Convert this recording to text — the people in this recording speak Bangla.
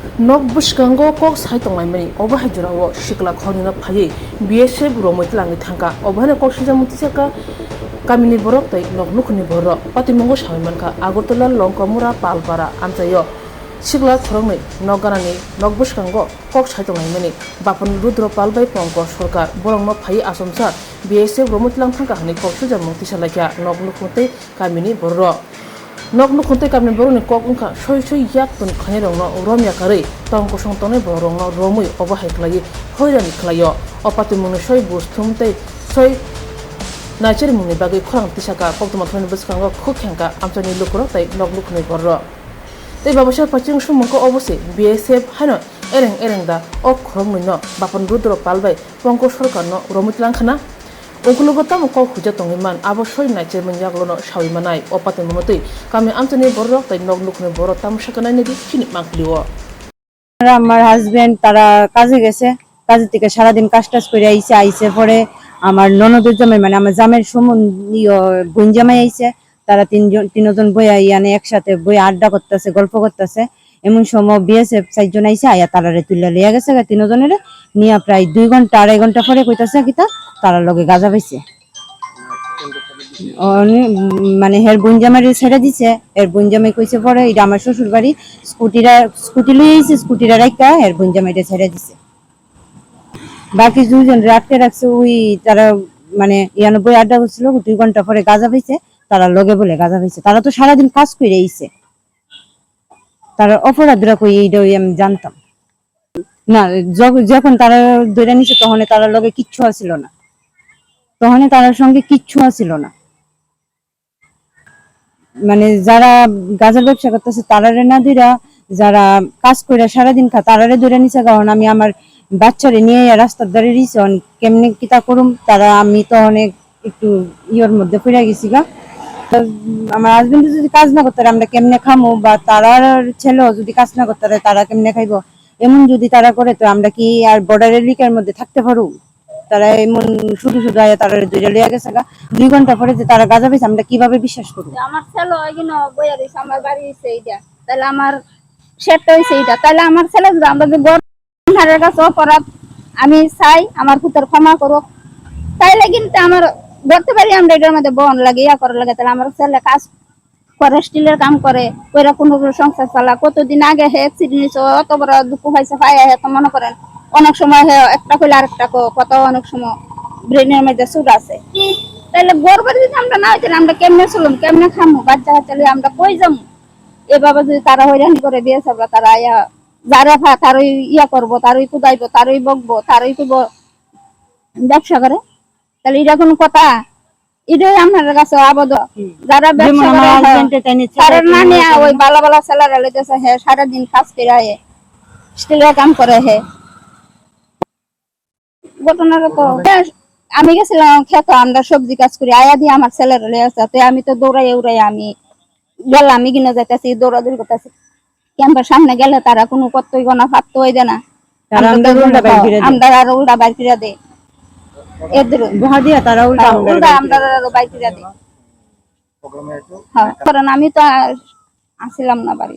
Nok buskango kok sai tonglai mani obahai jurawo shikla khoni na phai BSF romoi tlangi thangka obahane kok sija mutisaka kamini borok tai nok nukhni borok patimongo saimanka Agartala Longkamura Palpara amchayo shikla thorongni nokganani nok buskango kok sai tonglai mani bapun Rudro Palbai Pongko Sarkar borongno phai asomsa BSF romoi tlang thangka hani kok sija mutisalaikya nok nukhuntai kamini borok nok nukhuntai kamni boroni kok ungkha soi yak tun khani rongno romya kari tong kosong tone borongno romui obahai khlai hoirani khlaio opati mungni soi busthumtai soi nacher mungni bagi khorang tisaka koktuma thoni buskango khukhenka amchani lukurok tai nok nukhni borro tei babasa paching sumungko obose BSF hano ereng da ok khorongni no bapon Rudro Palbai Pongko Sarkar no romutlang khana Ungkulugotam kok huja tongiman abosoi nacher manjaglono sawimanai opate monotei kami amchani borok tai nok nukhni borok tamsakanai nedi chini mangkliwo আমার হাজবেন্ড তারা কাজে গেছে কাজে থেকে সারাদিন কাজ টাজ করে আইছে পরে আমার ননদের জামাই মানে আমার জামাইয়ের সম্বন্ধীয় বোন জামাই আইছে তারা তিনজন বইয়া ইয়ানে একসাথে বই আড্ডা করতেছে গল্প করতেছে এমন সময় বিএসএফ 4 জন আইছে আয়া তারারে তুইলা লইয়া গেছে তিনজনের নিয়া প্রায় 2 ঘন্টা 2.5 ঘন্টা পরে কইতাছে কিতা তারা লগে গাজা পাইছে মানে হের বোন জামাইরে ছেড়ে দিছে এর বোন জামাই কইছে পরে এটা আমার শ্বশুর বাড়ি স্কুটি লই আইছে স্কুটিরা রাইকা এর বোন জামাইরে ছেড়ে দিছে বাকি দুইজন রাখতে রাখছে ওই তারা মানে 92 আড্ডা করছিল 2 ঘন্টা পরে গাজা পাইছে তারা লগে বলে গাজা পাইছে তারা তো সারাদিন কাজ করে আইছে তারা অপরাধরা কই এইটাই আমি জানতাম না যখন তারা ধরে নিছে তখন তারা লগে কিচ্ছু আছিল না তখন তার সঙ্গে কিচ্ছু আছিল না মানে যারা গাজার ব্যবসা করতেছে তারারে না দিরা যারা কাজ করে সারাদিন খা তারারে ধরে নিছে কারণ আমি আমার বাচ্চারে নিয়ে রাস্তার ধারে দিছি কেমনে কিতা করুম তারা আমি তো অনেক একটু ইয়ের মধ্যে পড়ে গেছি গা আমার হাজবেন্ড যদি কাজ না করতে আমরা কেমনে খামো বা তারার ছেলেও যদি কাজ না করতে তারা কেমনে খাইবো এমন যদি তারা করে তো আমরা কি আর বর্ডার এলাকার মধ্যে থাকতে পারবো তারা এমন শুধু আয়া তারা দুইটা লইয়া গেছে গা 2 ঘন্টা পরে যে তারা গাজা পাইছে আমরা কিভাবে বিশ্বাস করব আমার ছেলে ওইখানে বইয়া দিছে আমার বাড়ি হইছে এইটা তাহলে আমার সেটটা হইছে এইটা তাহলে আমার ছেলে যদি আমরা যে গড়ের কাছে অপরাধ আমি চাই আমার পুত্র ক্ষমা করো তাইলে কিন্তু আমার ধরতে পারি আমরা এটার মধ্যে বন লাগে ইয়া করার লাগে তাহলে আমার ছেলে কাজ করে স্টিলের কাম করে ওইরা কোনো সংসার চালা কতদিন আগে হে অ্যাক্সিডেন্ট অত বড় দুঃখ পাইছে পাইয়া তো মনে করেন অনেক সময় একটা কইলে আরেকটা কত অনেক সময় ব্রেনের মধ্যে সুদ আছে তাহলে গর্বের যদি আমরা না হইতাম আমরা কেমনে চলুম কেমনে খামু বাচ্চা কাচ্চা আমরা কই যাবো এভাবে যদি তারা হয়রানি করে দিয়েছে তারা ইয়া যারা তারই ইয়া করবো তারই কুদাইবো তারই বকবো তারই করবো ব্যবসা করে তাহলে এটা কোনো কথা এটাই আপনার কাছে আবদ্ধ যারা ব্যবসা করে তারা না নিয়ে ওই বালা ছেলেরা লইতেছে হ্যাঁ সারাদিন কাজ করে স্টিলের কাম করে হে ঘটনাটা তো আমি গেছিলাম খেত আমরা সবজি কাজ করি আয়া দিয়ে আমার ছেলেরা লয়ে আসছে আমি তো দৌড়াই আমি গেলাম আমি কিনা যাইতেছি দৌড়াদৌড়ি করতেছি ক্যাম্পের সামনে গেলে তারা কোনো কর্তই গোনা ফাত্ত হয়ে দেয় না আমরা আর উল্টা বাইর ফিরা দেয় এদের তারা উল্টা আমরা আরো বাইর ফিরা দেয় হ্যাঁ কারণ আমি তো আসিলাম না বাড়ি